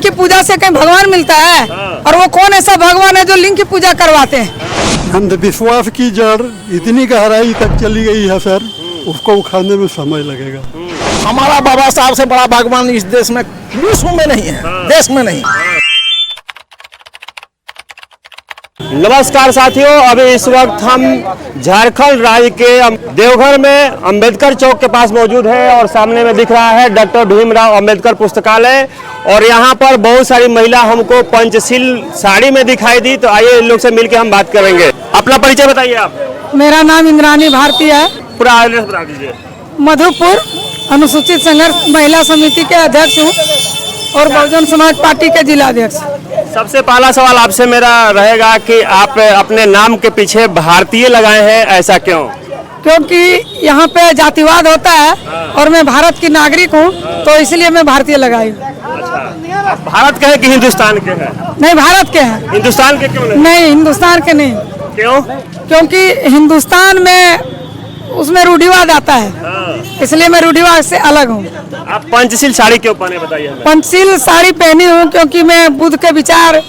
लिंग की पूजा से कहीं भगवान मिलता है? और वो कौन ऐसा भगवान है जो लिंग की पूजा करवाते हैं? अंधविश्वास की जड़ इतनी गहराई तक चली गई है सर, उसको उखाड़ने में समय लगेगा। हमारा बाबा साहब से बड़ा भगवान इस देश में, विश्व में नहीं है, देश में नहीं। नमस्कार साथियों, अभी इस वक्त हम झारखंड राज्य के देवघर में अंबेडकर चौक के पास मौजूद है और सामने में दिख रहा है डॉक्टर भीमराव अंबेडकर पुस्तकालय। और यहाँ पर बहुत सारी महिला हमको पंचशील साड़ी में दिखाई दी, तो आइए इन लोग से मिलकर हम बात करेंगे। अपना परिचय बताइए आप। मेरा नाम इंद्रानी भारती है। पूरा एड्रेस बता दीजिए। मधुपुर अनुसूचित संघर्ष महिला समिति के अध्यक्ष हूँ और बहुजन समाज पार्टी के जिला अध्यक्ष। सबसे पहला सवाल आपसे मेरा रहेगा कि आप अपने नाम के पीछे भारतीय लगाए हैं, ऐसा क्यों? क्योंकि यहाँ पे जातिवाद होता है और मैं भारत की नागरिक हूँ, तो इसलिए मैं भारतीय लगाई हूँ। अच्छा, आप भारत के हैं कि हिंदुस्तान के हैं? नहीं, भारत के हैं। हिंदुस्तान के क्यों नहीं? नहीं, हिंदुस्तान के नहीं। क्यों? क्योंकि हिंदुस्तान में उसमें रूढ़िवाद आता है, इसलिए मैं रूढ़िवाद से अलग हूँ। आप पंचशील साड़ी क्यों पहने, बताइए हमें। पंचशील साड़ी पहनी हूँ क्योंकि मैं बुद्ध के विचार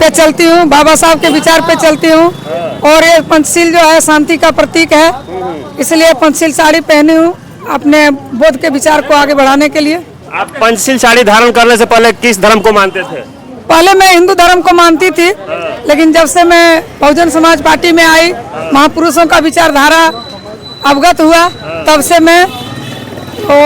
पे चलती हूँ, बाबा साहब के विचार पे चलती हूँ, और ये पंचशील जो है शांति का प्रतीक है, इसलिए पंचशील साड़ी पहनी हूँ अपने बुद्ध के विचार को आगे बढ़ाने के लिए। आप पंचशील साड़ी धारण करने से पहले किस धर्म को मानते थे? पहले मैं हिंदू धर्म को मानती थी, लेकिन जब से मैं बहुजन समाज पार्टी में आई, महापुरुषों का विचारधारा अवगत हुआ, तब से मैं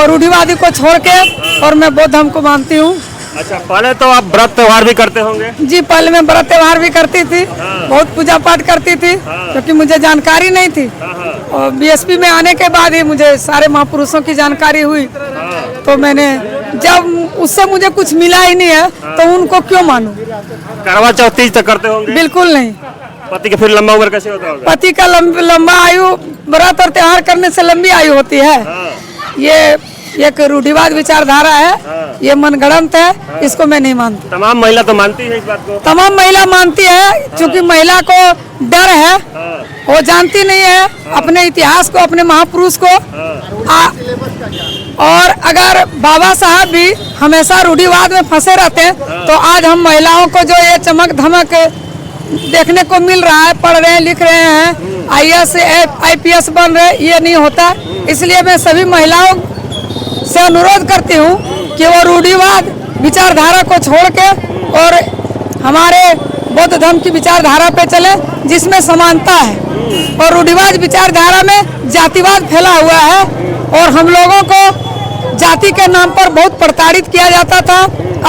रूढ़िवादी को छोड़ के और मैं बौद्ध धर्म को मानती हूँ। अच्छा, पहले तो आप व्रत त्योहार भी करते होंगे? जी, पहले मैं व्रत त्योहार भी करती थी, बहुत पूजा पाठ करती थी, क्योंकि मुझे जानकारी नहीं थी। और बीएसपी में आने के बाद ही मुझे सारे महापुरुषों की जानकारी हुई, तो मैंने जब उससे मुझे कुछ मिला ही नहीं है तो उनको क्यों मानूं? करवा चौथ तीज तक करते होंगे? बिल्कुल नहीं। पति का फिर लंबा उम्र कैसे होता होगा? पति का लंबा आयु व्रत और त्योहार करने से लंबी आयु होती है। ये एक रूढ़िवाद विचारधारा है, ये मनगढ़ंत है, इसको मैं नहीं मानती। तमाम महिला तो मानती है इस बात को? तमाम महिला मानती है, क्योंकि महिला को डर है, वो जानती नहीं है अपने इतिहास को, अपने महापुरुष को। और अगर बाबा साहब भी हमेशा रूढ़िवाद में फंसे रहते तो आज हम महिलाओं को जो ये चमक धमक देखने को मिल रहा है, पढ़ रहे हैं, लिख रहे हैं, IAS IPS बन रहे, ये नहीं होता। इसलिए मैं सभी महिलाओं से अनुरोध करती हूँ कि वो रूढ़िवाद विचारधारा को छोड़ के और हमारे बौद्ध धर्म की विचारधारा पे चले, जिसमें समानता है। और रूढ़िवाद विचारधारा में जातिवाद फैला हुआ है और हम लोगों को जाति के नाम पर बहुत प्रताड़ित किया जाता था,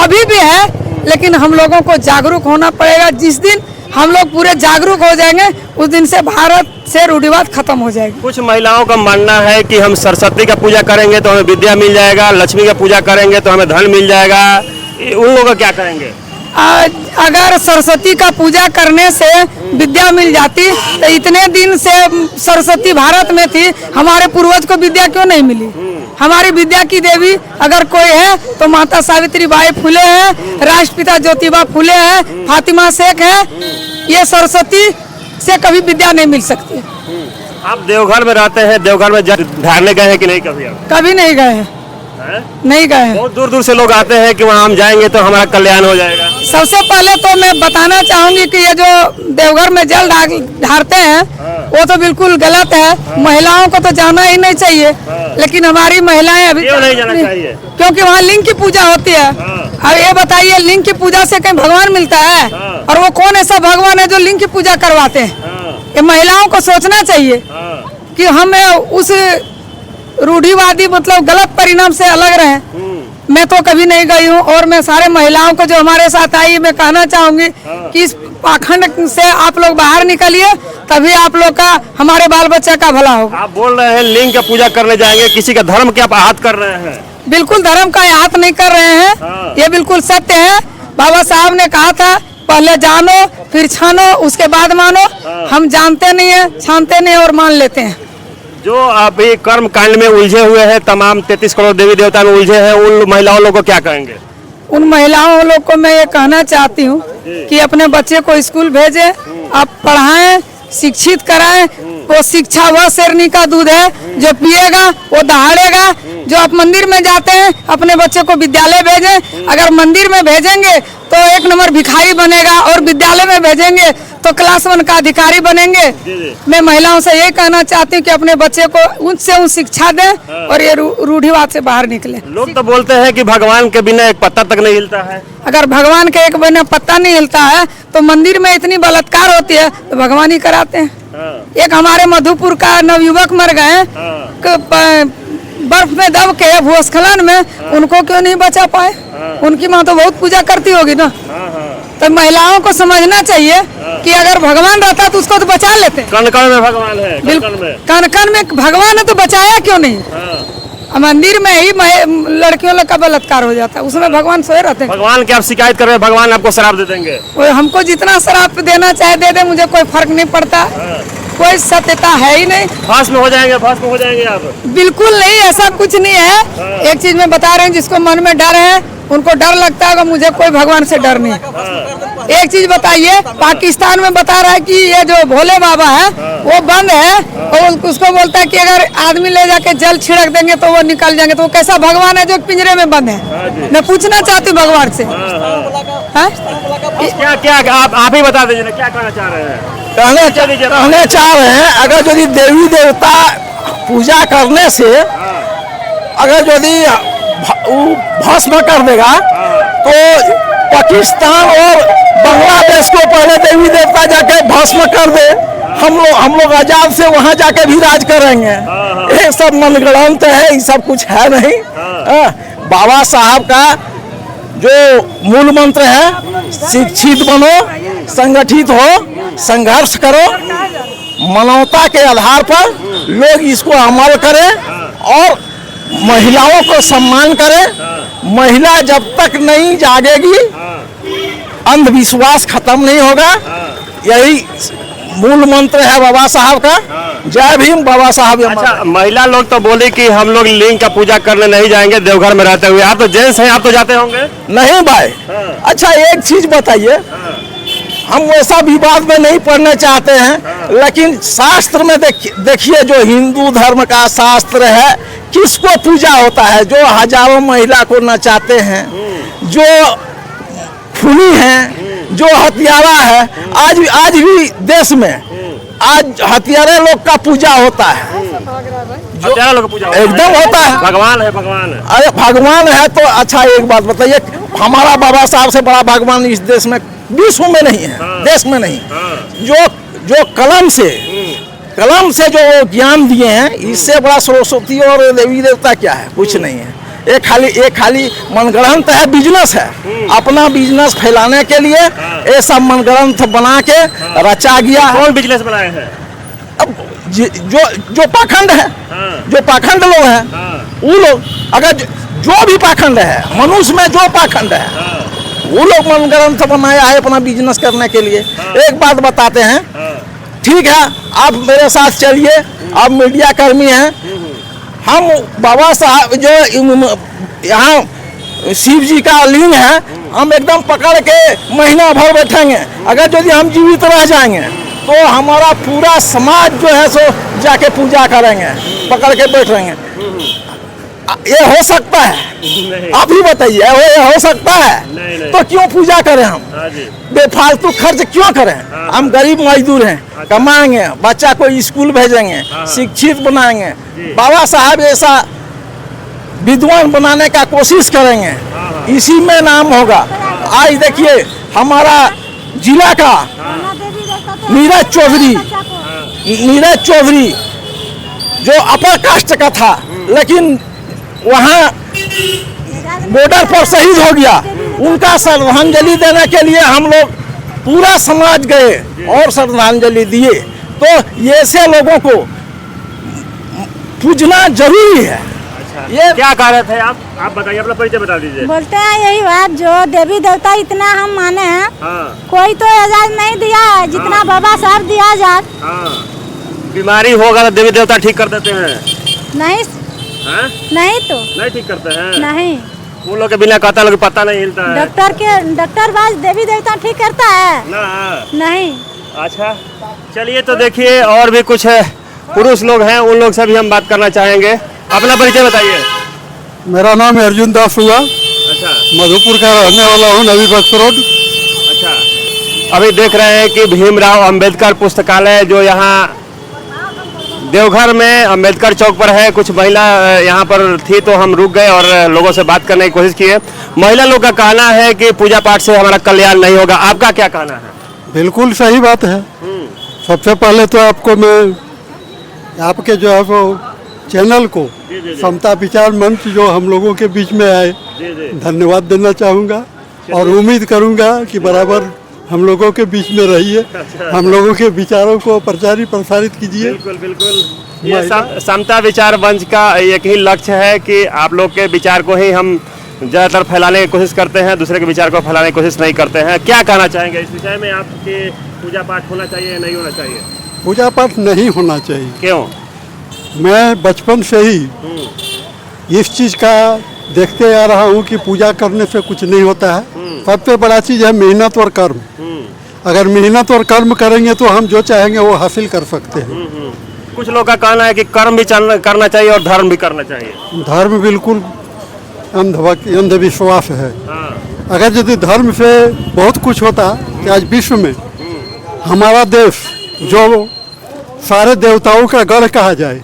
अभी भी है, लेकिन हम लोगों को जागरूक होना पड़ेगा। जिस दिन हम लोग पूरे जागरूक हो जाएंगे, उस दिन से भारत से रूढ़िवाद खत्म हो जाएगी। कुछ महिलाओं का मानना है कि हम सरस्वती का पूजा करेंगे तो हमें विद्या मिल जाएगा, लक्ष्मी का पूजा करेंगे तो हमें धन मिल जाएगा, उन लोगों का क्या करेंगे? अगर सरस्वती का पूजा करने से विद्या मिल जाती तो इतने दिन से सरस्वती भारत में थी, हमारे पूर्वज को विद्या क्यों नहीं मिली? हमारी विद्या की देवी अगर कोई है तो माता सावित्री बाई फुले है, राष्ट्रपिता ज्योतिबा फुले है, फातिमा शेख है। ये सरस्वती से कभी विद्या नहीं मिल सकती। आप देवघर में रहते हैं, देवघर में जल ढारने गए हैं कि नहीं कभी? आप कभी नहीं गए हैं? नहीं गए हैं। बहुत दूर दूर से लोग आते हैं कि वहाँ हम जाएंगे तो हमारा कल्याण हो जाएगा। सबसे पहले तो मैं बताना चाहूंगी कि ये जो देवघर में जल ढारते हैं वो तो बिल्कुल गलत है। महिलाओं को तो जाना ही नहीं चाहिए, लेकिन हमारी महिलाएं अभी क्यों नहीं जाना चाहिए? क्योंकि वहाँ लिंग की पूजा होती है। अब ये बताइए, लिंग की पूजा से कहीं भगवान मिलता है? और वो कौन ऐसा भगवान है जो लिंग की पूजा करवाते हैं? ये महिलाओं को सोचना चाहिए कि हमें उस रूढ़िवादी मतलब गलत परिणाम से अलग रहे। मैं तो कभी नहीं गई हूँ, और मैं सारे महिलाओं को जो हमारे साथ आई, मैं कहना चाहूंगी कि इस पाखंड से आप लोग बाहर निकलिए, तभी आप लोग का, हमारे बाल बच्चे का भला होगा। आप बोल रहे हैं लिंग का पूजा करने जाएंगे, किसी का धर्म क्या आप आहत कर रहे हैं? बिल्कुल धर्म का आहत नहीं कर रहे हैं, ये बिल्कुल सत्य है। बाबा साहब ने कहा था, पहले जानो फिर छानो, उसके बाद मानो। हम जानते नहीं है, छानते नहीं और मान लेते हैं। जो अभी कर्म कांड में उलझे हुए हैं, तमाम 33 करोड़ देवी देवता में उलझे हैं, उन महिलाओं लोगों को क्या कहेंगे? उन महिलाओं लोग को मैं ये कहना चाहती हूँ कि अपने बच्चे को स्कूल भेजें, आप पढ़ाएं, शिक्षित कराएं। वो शिक्षा वह शेरनी का दूध है, जो पिएगा वो दहाड़ेगा, जो आप मंदिर में जाते हैं अपने बच्चे को विद्यालय भेजें। अगर मंदिर में भेजेंगे तो 1 नंबर भिखारी बनेगा और विद्यालय में भेजेंगे तो क्लास 1 का अधिकारी बनेंगे। मैं महिलाओं से यही कहना चाहती हूँ कि अपने बच्चे को उच्च से उच्च शिक्षा दें और ये रूढ़िवाद से बाहर निकले। लोग तो बोलते हैं कि भगवान के बिना एक पत्ता तक नहीं हिलता है। अगर भगवान के एक बिना पत्ता नहीं हिलता है तो मंदिर में इतनी बलात्कार होती है तो भगवान ही कराते हैं। एक हमारे मधुपुर का नवयुवक मर गए बर्फ में दब के भूस्खलन में, उनको क्यों नहीं बचा पाए? उनकी माँ तो बहुत पूजा करती होगी ना। तो महिलाओं को समझना चाहिए कि अगर भगवान रहता तो उसको तो बचा लेते। कण कण में भगवान है। बिल्कुल, कण कण में भगवान है तो बचाया क्यों नहीं? मंदिर में ही लड़कियों लोग का बलात्कार हो जाता है, उसमें भगवान सोए रहते हैं। भगवान की आप शिकायत कर रहे हैं, भगवान आपको शराब दे देंगे? वो हमको जितना शराब देना चाहे दे दे, मुझे कोई फर्क नहीं पड़ता। कोई सत्यता है ही नहीं। भस्म हो जाएंगे, भस्म हो जाएंगे आप? बिल्कुल नहीं, ऐसा कुछ नहीं है। एक चीज मैं बता रहे हैं, जिसको मन में डर है उनको डर लगता है, मुझे कोई भगवान से डर नहीं है। एक चीज बताइए, पाकिस्तान में बता रहा है कि ये जो भोले बाबा है वो बंद है और उसको बोलता है कि अगर आदमी ले जाके जल छिड़क देंगे तो वो निकल जाएंगे। तो वो कैसा भगवान है जो पिंजरे में बंद है? मैं पूछना चाहती हूँ भगवान से। क्या क्या आप ही बता दीजिए, क्या कहना चाह रहे हैं? कहने चाह रहे हैं, अगर यदि देवी देवता पूजा करने से अगर यदि भस्म कर देगा तो पाकिस्तान और बांग्लादेश को पहले देवी देवता जाके भस्म कर दे, हम लोग आजाद से वहां जाके भी राज करेंगे। ये सब मनगढ़ंत है, ये सब कुछ है नहीं। बाबा साहब का जो मूल मंत्र है, शिक्षित बनो, संगठित हो, संघर्ष करो, मानवता के आधार पर लोग इसको अमल करें और महिलाओं को सम्मान करें। महिला जब तक नहीं जागेगी अंधविश्वास खत्म नहीं होगा। यही मूल मंत्र है बाबा साहब का। जय भीम बाबा साहब। अच्छा, महिला लोग तो बोले कि हम लोग लिंग का पूजा करने नहीं जाएंगे देवघर में रहते हुए। आप तो जेंट्स हैं, आप तो जाते होंगे? नहीं भाई। अच्छा, एक चीज बताइए, हम वैसा विवाद में नहीं पढ़ना चाहते हैं, लेकिन शास्त्र में देखिए जो हिंदू धर्म का शास्त्र है, किसको पूजा होता है? जो हजारों महिला को नचाते हैं, जो खूनी हैं, जो हत्यारा है। आज भी देश में आज हत्यारे लोग का पूजा होता है। हत्यारा लोग का पूजा एकदम होता है। भगवान है, भगवान है। अरे भगवान है तो अच्छा, एक बात बताइए, हमारा बाबा साहब से बड़ा भगवान इस देश में, विश्व में नहीं है, देश में नहीं। जो कलम से जो ज्ञान दिए हैं, इससे बड़ा सरस्वती और देवी देवता क्या है? कुछ नहीं है। एक खाली मनगढ़ंत है, बिजनेस है। अपना बिजनेस फैलाने के लिए ये सब मनगढ़ंत बना के रचा गया है। कौन बिजनेस बनाए हैं? अब जो पाखंड है, जो पाखंड लोग हैं, वो लोग, अगर जो भी पाखंड है, मनुष्य में जो पाखंड है, वो लोग मनगढ़ंत बनाया है अपना बिजनेस करने के लिए। एक बात बताते हैं, ठीक है, आप मेरे साथ चलिए, आप मीडिया कर्मी हैं। हम बाबा साहब जो यहाँ शिव जी का लिंग है, हम एकदम पकड़ के महीना भर बैठेंगे। अगर यदि हम जीवित रह जाएंगे तो हमारा पूरा समाज जो है सो जाके पूजा करेंगे, पकड़ के बैठ रहेंगे। ये हो सकता है? नहीं। आप ही बताइए, ये हो सकता है? नहीं। तो क्यों पूजा करें हम? बेफालतू खर्च क्यों करें? हम गरीब मजदूर हैं, कमाएंगे, बच्चा को स्कूल भेजेंगे, शिक्षित बनाएंगे, बाबा साहब ऐसा विद्वान बनाने का कोशिश करेंगे, इसी में नाम होगा। आज देखिए हमारा जिला का नीरज चौधरी जो अपर कास्ट का था, लेकिन वहाँ बॉर्डर पर शहीद हो गया। उनका श्रद्धांजलि देने के लिए हम लोग पूरा समाज गए और श्रद्धांजलि दिए। तो ये ऐसे लोगों को पूजना जरूरी है। ये क्या कह रहे थे आप बताइए, अपना परिचय बता दीजिए। बोलते हैं यही बात, जो देवी देवता इतना हम माने हैं, कोई तो एजाज नहीं दिया है जितना बाबा साहब दिया जात। बीमारी होगा तो देवी देवता ठीक कर देते हैं? नहीं नहीं तो नहीं ठीक करते हैं। नहीं, उन लोग के बिना कहता लोग पता नहीं हिलता है। डॉक्टर बाज देवी देवता ठीक करता है ना? नहीं। अच्छा, चलिए तो देखिए और भी कुछ पुरुष लोग हैं, उन लोग से भी हम बात करना चाहेंगे। अपना परिचय बताइए। मेरा नाम अर्जुन दास हुआ, अच्छा मधुपुर का रहने वाला हूँ, नवी बक्स रोड। अच्छा, अभी देख रहे हैं कि भीमराव अंबेडकर पुस्तकालय जो यहाँ देवघर में अंबेडकर चौक पर है। कुछ महिला यहाँ पर थी तो हम रुक गए और लोगों से बात करने की कोशिश की है। महिला लोग का कहना है कि पूजा पाठ से हमारा कल्याण नहीं होगा, आपका क्या कहना है? बिल्कुल सही बात है। सबसे पहले तो आपको मैं आपके जो है वो चैनल को समता विचार मंच जो हम लोगों के बीच में आए, धन्यवाद देना चाहूँगा और उम्मीद करूँगा कि बराबर हम लोगों के बीच में रहिए, हम लोगों के विचारों को प्रसारित कीजिए। बिल्कुल बिल्कुल। ये समता विचार मंच का एक ही लक्ष्य है कि आप लोग के विचार को ही हम ज़्यादातर फैलाने की कोशिश करते हैं, दूसरे के विचार को फैलाने की कोशिश नहीं करते हैं। क्या कहना चाहेंगे इस विषय में? आपके पूजा पाठ होना चाहिए या नहीं होना चाहिए? पूजा पाठ नहीं होना चाहिए। क्यों? मैं बचपन से ही इस चीज़ का देखते आ रहा हूँ कि पूजा करने से कुछ नहीं होता है। सबसे बड़ा चीज़ है मेहनत और कर्म। अगर मेहनत और कर्म करेंगे तो हम जो चाहेंगे वो हासिल कर सकते हैं। कुछ लोग का कहना है कि कर्म भी करना चाहिए और धर्म भी करना चाहिए। धर्म बिल्कुल अंधविश्वास है। हाँ। अगर यदि धर्म से बहुत कुछ होता कि आज विश्व में हमारा देश जो सारे देवताओं का गढ़ कहा जाए,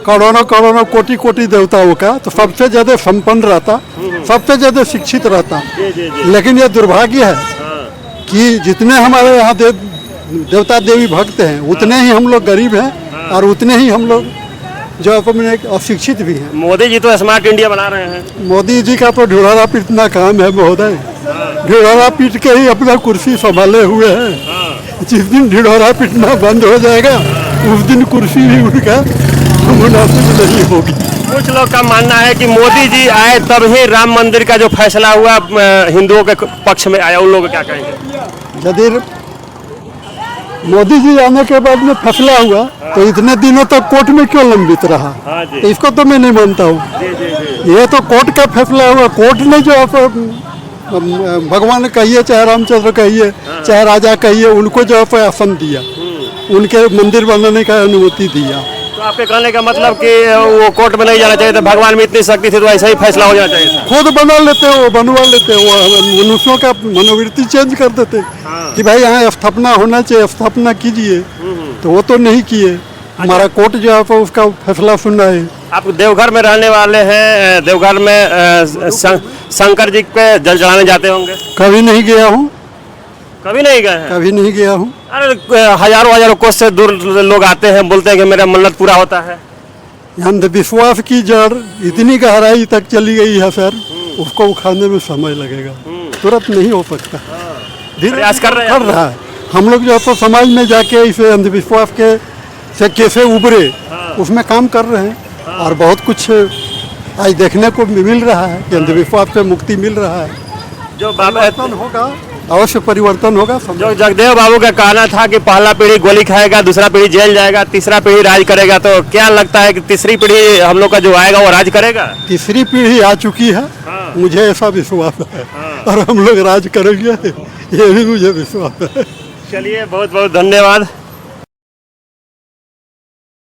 करोड़ों करोड़ों कोटि कोटि देवताओं का, तो सबसे ज़्यादा संपन्न रहता, सबसे ज़्यादा शिक्षित रहता। लेकिन ये दुर्भाग्य है कि जितने हमारे यहाँ देवता देवी भक्त हैं उतने ही हम लोग गरीब हैं और उतने ही हम लोग जो अपने अशिक्षित भी हैं। मोदी जी तो स्मार्ट इंडिया बना रहे हैं। मोदी जी का तो ढिढोरा पीटना काम है महोदय। ढिढोरा पीट के ही अपना कुर्सी संभाले हुए हैं। जिस दिन ढिढोरा पीटना बंद हो जाएगा उस दिन कुर्सी भी उनका मुनासिब नहीं होगी। कुछ लोग का मानना है कि मोदी जी आए तब ही राम मंदिर का जो फैसला हुआ हिंदुओं के पक्ष में आया। उन लोग क्या कहेंगे? यदि मोदी जी आने के बाद में फैसला हुआ तो इतने दिनों तक कोर्ट में क्यों लंबित रहा? तो इसको तो मैं नहीं मानता हूँ। ये तो कोर्ट का फैसला हुआ। कोर्ट ने जो भगवान कहिए चाहे रामचंद्र कहिए चाहे राजा कहिए, उनको जो आसन दिया, उनके मंदिर बनाने का अनुमति दिया। तो आपके कहने का मतलब कि वो कोर्ट में नहीं जाना चाहिए था? भगवान में इतनी शक्ति थी तो ऐसा ही फैसला हो जाना चाहिए था। खुद बना लेते वो बनवा लेते वो मनुष्यों का मनोवृत्ति चेंज कर देते कि भाई यहाँ स्थापना होना चाहिए, स्थापना कीजिए। तो वो तो नहीं किए। हमारा कोर्ट जो है उसका फैसला सुनना है। आप देवघर में रहने वाले हैं, देवघर में शंकर जी पे जल चढ़ाने जाते होंगे? कभी नहीं गया हूँ। कभी नहीं गए हैं? कभी नहीं गया हूँ। अरे हजारों हजारों कोस से दूर लोग आते हैं, बोलते हैं कि मेरा मन्नत पूरा होता है। अंधविश्वास की जड़ इतनी गहराई तक चली गई है सर, उसको उखाड़ने में समय लगेगा, तुरंत नहीं हो सकता। प्रयास कर रहे हैं। कर रहा है। हम लोग जो है तो समाज में जाके इसे अंधविश्वास के से कैसे उभरे उसमें काम कर रहे हैं और बहुत कुछ आज देखने को मिल रहा है कि अंधविश्वास से मुक्ति मिल रहा है। जो परिवर्तन होगा, अवश्य परिवर्तन होगा। जो जगदेव बाबू का कहना था कि पहला पीढ़ी गोली खाएगा, दूसरा पीढ़ी जेल जाएगा, तीसरा पीढ़ी राज करेगा, तो क्या लगता है कि तीसरी पीढ़ी हम लोग का जो आएगा वो राज करेगा? तीसरी पीढ़ी आ चुकी है। मुझे ऐसा विश्वास है और हम लोग राज करेंगे, ये भी मुझे विश्वास है। चलिए, बहुत बहुत धन्यवाद।